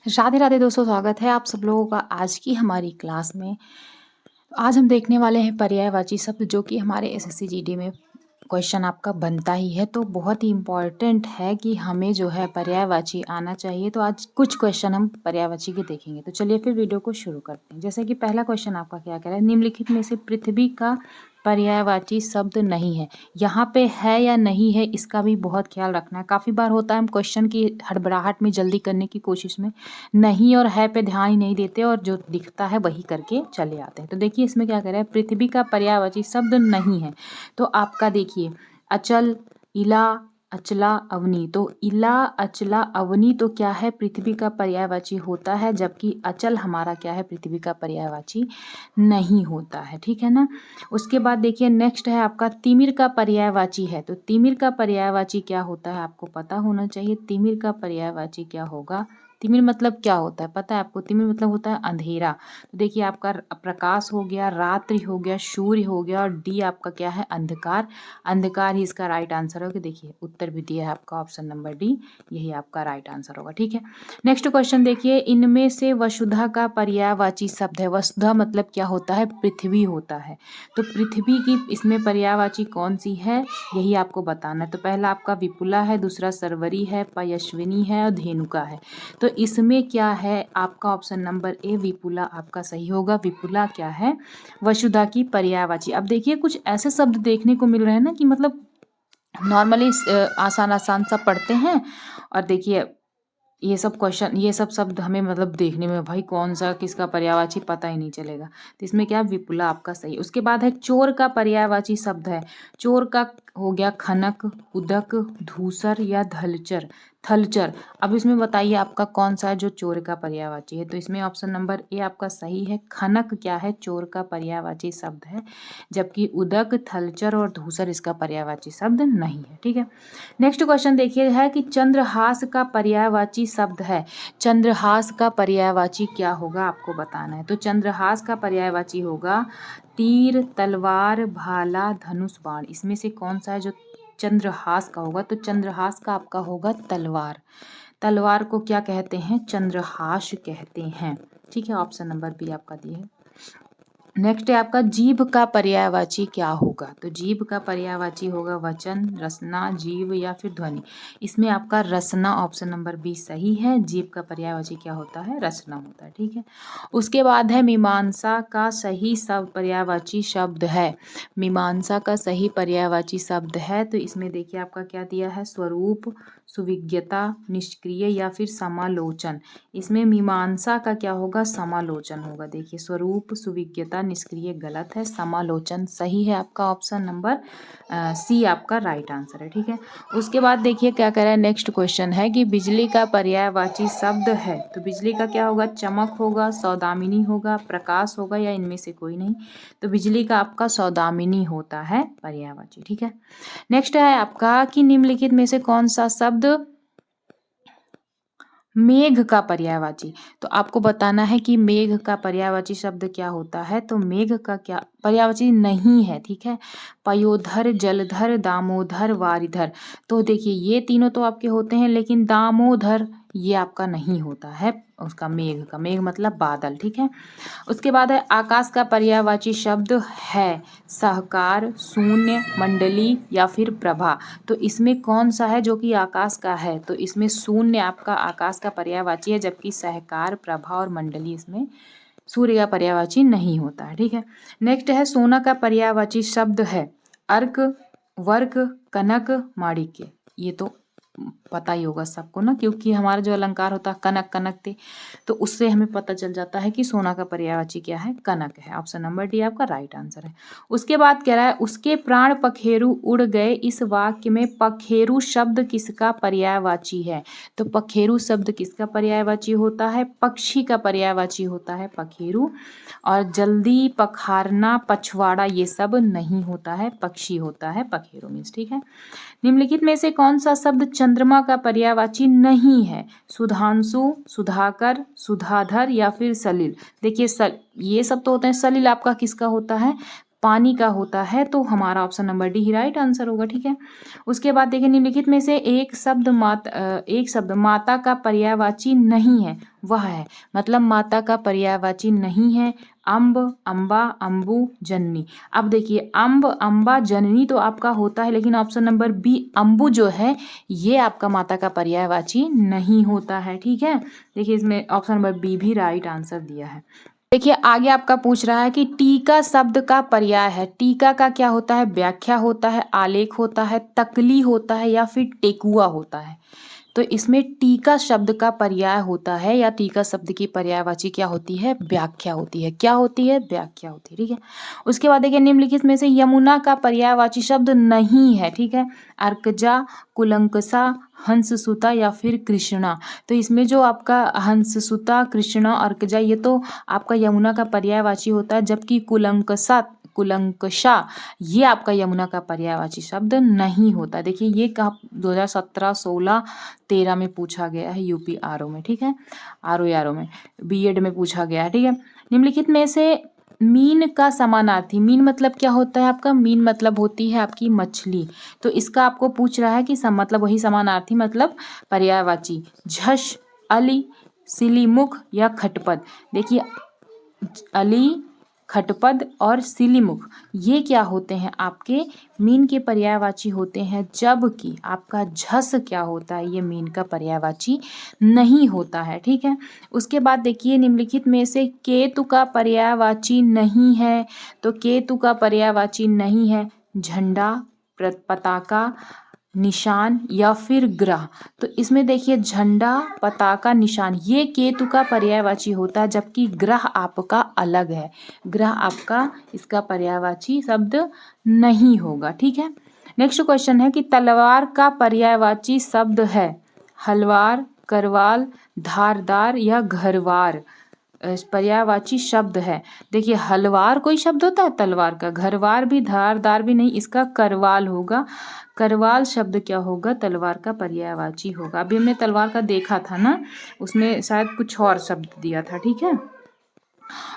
राधे राधे दोस्तों, स्वागत है आप सब लोगों का आज की हमारी क्लास में। आज हम देखने वाले हैं पर्यायवाची शब्द, जो कि हमारे एसएससी जीडी में क्वेश्चन आपका बनता ही है। तो बहुत ही इम्पॉर्टेंट है कि हमें जो है पर्यायवाची आना चाहिए। तो आज कुछ क्वेश्चन हम पर्यायवाची के देखेंगे। तो चलिए फिर वीडियो को शुरू करते हैं। जैसे कि पहला क्वेश्चन आपका क्या कह रहा है, निम्नलिखित में से पृथ्वी का पर्यायवाची शब्द नहीं है। यहाँ पे है या नहीं है, इसका भी बहुत ख्याल रखना है। काफ़ी बार होता है हम क्वेश्चन की हड़बड़ाहट में जल्दी करने की कोशिश में नहीं और है पे ध्यान ही नहीं देते और जो दिखता है वही करके चले आते हैं। तो देखिए इसमें क्या कह रहा है, पृथ्वी का पर्यायवाची शब्द नहीं है। तो आपका देखिए अचल, इला, अचला, अवनी। तो इला, अचला, अवनी तो क्या है, पृथ्वी का पर्यायवाची होता है, जबकि अचल हमारा क्या है, पृथ्वी का पर्यायवाची नहीं होता है। ठीक है ना। उसके बाद देखिए नेक्स्ट है आपका तिमिर का पर्यायवाची है। तो तिमिर का पर्यायवाची क्या होता है, आपको पता होना चाहिए। तिमिर का पर्यायवाची क्या होगा, तिमिर मतलब क्या होता है पता है आपको, तिमिर मतलब होता है अंधेरा। तो देखिए आपका प्रकाश हो गया, रात्रि हो गया, सूर्य हो गया, और डी आपका क्या है, अंधकार। अंधकार ही इसका राइट आंसर होगा। देखिए उत्तर भी दिया है आपका ऑप्शन नंबर डी, यही आपका राइट आंसर होगा। ठीक है। नेक्स्ट क्वेश्चन देखिए, इनमें से वसुधा का पर्यायवाची शब्द है। वसुधा मतलब क्या होता है, पृथ्वी होता है। तो पृथ्वी की इसमें पर्यायवाची कौन सी है, यही आपको बताना है। तो पहला आपका विपुला है, दूसरा सरवरी है, पयस्विनी है और धेनुका है। तो इसमें क्या है, आपका ऑप्शन नंबर ए विपुला आपका सही होगा। विपुला क्या है, वसुधा की पर्यायवाची। अब देखिए कुछ ऐसे शब्द देखने को मिल रहे हैं ना कि मतलब नॉर्मली आसान आसान सा पढ़ते हैं, और देखिए ये सब क्वेश्चन, ये सब शब्द हमें मतलब देखने में भाई कौन सा किसका पर्यायवाची पता ही नहीं चलेगा। तो इसमें क्या, विपुला आपका सही। उसके बाद है चोर का पर्यायवाची शब्द है। चोर का हो गया खनक, उदक, धूसर या धलचर, थलचर। अब इसमें बताइए आपका कौन सा है जो चोर का पर्यायवाची है। तो इसमें ऑप्शन नंबर ए आपका सही है। खनक क्या है, चोर का पर्यायवाची शब्द है, जबकि उदक, थलचर और धूसर इसका पर्यायवाची शब्द नहीं है। ठीक है। नेक्स्ट क्वेश्चन देखिए है कि चंद्रहास का पर्यायवाची शब्द है। चंद्रहास का पर्यायवाची क्या होगा, आपको बताना है। तो चंद्रहास का पर्यायवाची होगा तीर, तलवार, भाला, धनुष, बाण। इसमें से कौन सा है जो चंद्रहास का होगा। तो चंद्रहास का आपका होगा तलवार। तलवार को क्या कहते हैं, चंद्रहास कहते हैं। ठीक है, ऑप्शन नंबर बी आपका दिया है। नेक्स्ट है आपका जीभ का पर्यायवाची क्या होगा। तो जीभ का पर्यायवाची होगा वचन, रसना, जीव या फिर ध्वनि। इसमें आपका रसना ऑप्शन नंबर बी सही है। जीभ का पर्यायवाची क्या होता है, रसना होता है। ठीक है। उसके बाद है मीमांसा का सही सब पर्यायवाची शब्द है। मीमांसा का सही पर्यायवाची शब्द है। तो इसमें देखिए आपका क्या दिया है, स्वरूप, सुविज्ञता, निष्क्रिय या फिर समालोचन। इसमें मीमांसा का क्या होगा, समालोचन होगा। देखिए स्वरूप, सुविज्ञता, निष्क्रिय गलत है, समालोचन सही है। आपका ऑप्शन नंबर सी आपका राइट आंसर है। ठीक है। उसके बाद देखिए क्या कह रहा है, नेक्स्ट क्वेश्चन है कि बिजली का पर्यायवाची शब्द है। तो बिजली का क्या होगा, चमक होगा, सौदामिनी होगा, प्रकाश होगा या इनमें से कोई नहीं। तो बिजली का आपका सौदामिनी होता है पर्यायवाची। ठीक है। नेक्स्ट है आपका कि निम्नलिखित में से कौन सा शब्द मेघ का पर्यायवाची। तो आपको बताना है कि मेघ का पर्यायवाची शब्द क्या होता है। तो मेघ का क्या पर्यायवाची नहीं है। ठीक है। पयोधर, जलधर, दामोदर, वारिधर। तो देखिए ये तीनों तो आपके होते हैं, लेकिन दामोदर ये आपका नहीं होता है उसका, मेघ का, मेघ मतलब बादल। ठीक है। उसके बाद है आकाश का पर्यायवाची शब्द है सहकार, शून्य, मंडली या फिर प्रभा। तो इसमें कौन सा है जो कि आकाश का है। तो इसमें शून्य आपका आकाश का पर्यायवाची है, जबकि सहकार, प्रभा और मंडली इसमें सूर्य का पर्यायवाची नहीं होता है। ठीक है। नेक्स्ट है सोना का पर्यायवाची शब्द है अर्क, वर्क, कनक, माणिक्य। ये तो पता ही होगा सबको ना, क्योंकि हमारा जो अलंकार होता है कनक, कनक थे, तो उससे हमें पता चल जाता है कि सोना का पर्यायवाची क्या है, कनक है। ऑप्शन नंबर डी आपका राइट आंसर है। उसके बाद कह रहा है उसके प्राण पखेरु उड़ गए। इस वाक्य में पखेरु शब्द किसका पर्यायवाची है। तो पखेरु शब्द किसका पर्यायवाची होता है, पक्षी का पर्यायवाची होता है पखेरु। और जल्दी, पखारना, पछवाड़ा ये सब नहीं होता है, पक्षी होता है पखेरु मीन्स। ठीक है। निम्नलिखित में से कौन सा शब्द चंद्रमा का पर्यायवाची नहीं है। सुधांशु, सुधाकर, सुधाधर या फिर सलिल। देखिए ये सब तो होते हैं, सलिल आपका किसका होता है, पानी का होता है, तो हमारा ऑप्शन नंबर डी ही राइट आंसर होगा। ठीक है, उसके बाद देखिए निम्नलिखित में से एक शब्द माता का पर्यायवाची नहीं है, वह है, मतलब माता का पर्यायवाची नहीं है। अम्ब, अम्बा, अम्बू, जननी। अब देखिए अम्ब, अम्बा, जननी तो आपका होता है, लेकिन ऑप्शन नंबर बी अम्बू जो है ये आपका माता का पर्यायवाची नहीं होता है। ठीक है, देखिए इसमें ऑप्शन नंबर बी भी राइट आंसर दिया है। देखिए आगे आपका पूछ रहा है कि टीका शब्द का पर्याय है। टीका का क्या होता है? व्याख्या होता है, आलेख होता है, तकली होता है या फिर टेकुआ होता है। तो इसमें टीका शब्द का पर्याय होता है या टीका शब्द की पर्यायवाची क्या होती है? व्याख्या होती है। क्या होती है? व्याख्या होती है। ठीक है, उसके बाद देखिए निम्नलिखित में से यमुना का पर्यायवाची शब्द नहीं है। ठीक है, अर्कजा, कुलंकसा, हंससुता या फिर कृष्णा। तो इसमें जो आपका हंससुता, कृष्णा, अर्कजा ये तो आपका यमुना का पर्यायवाची होता है, जबकि कुलंकषा ये आपका यमुना का पर्यायवाची शब्द नहीं होता। देखिए ये कहाँ 2017, 16, 13 में पूछा गया है यूपी आरओ में। ठीक है, आरओ में बीएड में पूछा गया है। ठीक है, निम्नलिखित में से मीन का समानार्थी, मीन मतलब क्या होता है आपका? मीन मतलब होती है आपकी मछली। तो इसका आपको पूछ रहा है कि मतलब वही समानार्थी मतलब पर्यायवाची झष, अली, सिलीमुख या खटपद। देखिए अली, खटपद और सिलीमुख ये क्या होते हैं? आपके मीन के पर्यायवाची होते हैं, जबकि आपका झस क्या होता है? ये मीन का पर्यायवाची नहीं होता है। ठीक है, उसके बाद देखिए निम्नलिखित में से केतु का पर्यायवाची नहीं है। तो केतु का पर्यायवाची नहीं है झंडा, पताका, निशान या फिर ग्रह। तो इसमें देखिए झंडा, पताका, निशान ये केतु का पर्यायवाची होता है, जबकि ग्रह आपका अलग है। ग्रह आपका इसका पर्यायवाची शब्द नहीं होगा। ठीक है, नेक्स्ट क्वेश्चन है कि तलवार का पर्यायवाची शब्द है हलवार, करवाल, धारदार या घरवार। पर्यायवाची शब्द है। देखिए हलवार कोई शब्द होता है तलवार का, घरवार भी, धारदार भी नहीं, इसका करवाल होगा। करवाल शब्द क्या होगा? तलवार का पर्यायवाची होगा। अभी हमने तलवार का देखा था ना, उसमें शायद कुछ और शब्द दिया था। ठीक है,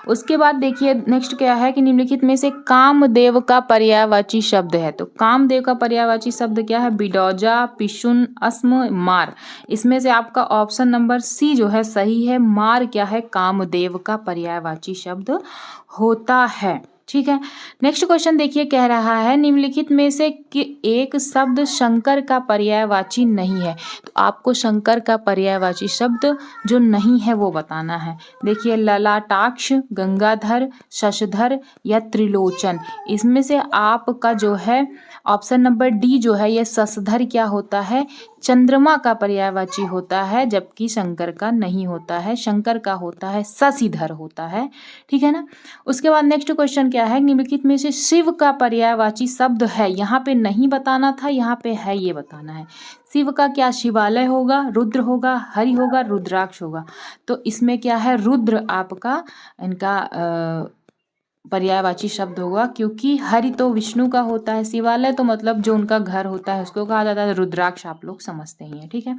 उसके बाद देखिए नेक्स्ट क्या है कि निम्नलिखित में से कामदेव का पर्यायवाची शब्द है। तो कामदेव का पर्यायवाची शब्द क्या है? बिडौजा, पिशुन, अस्म, मार। इसमें से आपका ऑप्शन नंबर सी जो है सही है। मार क्या है? कामदेव का पर्यायवाची शब्द होता है। ठीक है, नेक्स्ट क्वेश्चन देखिए कह रहा है निम्नलिखित में से कि एक शब्द शंकर का पर्यायवाची नहीं है। तो आपको शंकर का पर्यायवाची शब्द जो नहीं है वो बताना है। देखिए ललाटाक्ष, गंगाधर, शशधर या त्रिलोचन। इसमें से आपका जो है ऑप्शन नंबर डी जो है ये शशधर क्या होता है? चंद्रमा का पर्यायवाची होता है, जबकि शंकर का नहीं होता है। शंकर का होता है शशिधर होता है। ठीक है ना, उसके बाद नेक्स्ट क्वेश्चन क्या है? निम्नलिखित में से शिव का पर्यायवाची शब्द है। यहाँ पे नहीं बताना था, यहाँ पे है ये बताना है। शिव का क्या? शिवालय होगा, रुद्र होगा, हरि होगा, रुद्राक्ष होगा। तो इसमें क्या है? रुद्र आपका इनका पर्यायवाची शब्द होगा, क्योंकि हरि तो विष्णु का होता है, शिवालय तो मतलब जो उनका घर होता है उसको कहा जाता है, रुद्राक्ष आप लोग समझते ही हैं। ठीक है,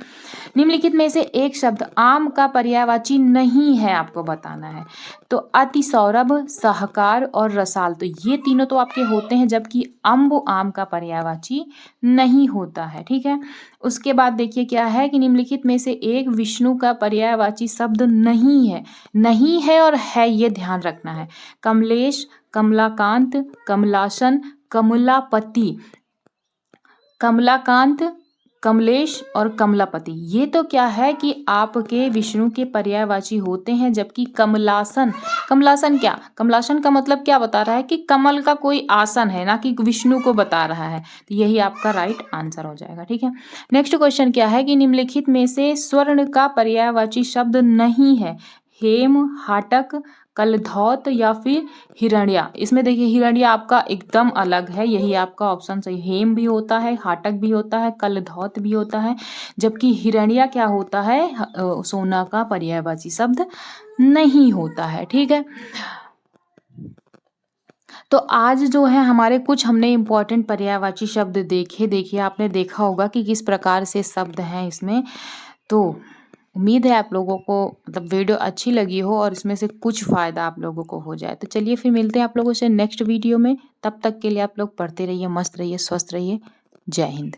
निम्नलिखित में से एक शब्द आम का पर्यायवाची नहीं है, आपको बताना है। तो अति सौरभ, सहकार और रसाल, तो ये तीनों तो आपके होते हैं, जबकि अम्ब आम का पर्यायवाची नहीं होता है। ठीक है, उसके बाद देखिए क्या है कि निम्नलिखित में से एक विष्णु का पर्यायवाची शब्द नहीं है। नहीं है और है ये ध्यान रखना है। कमलेश, कमलाकांत, कमलासन, कमलापति। कमलाकांत, कमलेश और कमलापति ये तो क्या है कि आपके विष्णु के पर्यायवाची होते हैं, जबकि कमलासन, कमलासन क्या? कमलासन का मतलब क्या बता रहा है कि कमल का कोई आसन है, ना कि विष्णु को बता रहा है। तो यही आपका राइट आंसर हो जाएगा। ठीक है, नेक्स्ट क्वेश्चन क्या है कि निम्नलिखित में से स्वर्ण का पर्यायवाची शब्द नहीं है। हेम, हाटक, कलधौत या फिर हिरण्या। इसमें देखिए हिरण्या आपका एकदम अलग है, यही आपका ऑप्शन सही। हेम भी होता है, हाटक भी होता है, कलधौत भी होता है, जबकि हिरण्या क्या होता है? सोना का पर्यायवाची शब्द नहीं होता है। ठीक है, तो आज जो है हमारे कुछ हमने इम्पोर्टेंट पर्यायवाची शब्द देखे। देखिए आपने देखा होगा कि किस प्रकार से शब्द हैं इसमें। तो उम्मीद है आप लोगों को मतलब वीडियो अच्छी लगी हो और इसमें से कुछ फ़ायदा आप लोगों को हो जाए। तो चलिए फिर मिलते हैं आप लोगों से नेक्स्ट वीडियो में। तब तक के लिए आप लोग पढ़ते रहिए, मस्त रहिए, स्वस्थ रहिए। जय हिंद।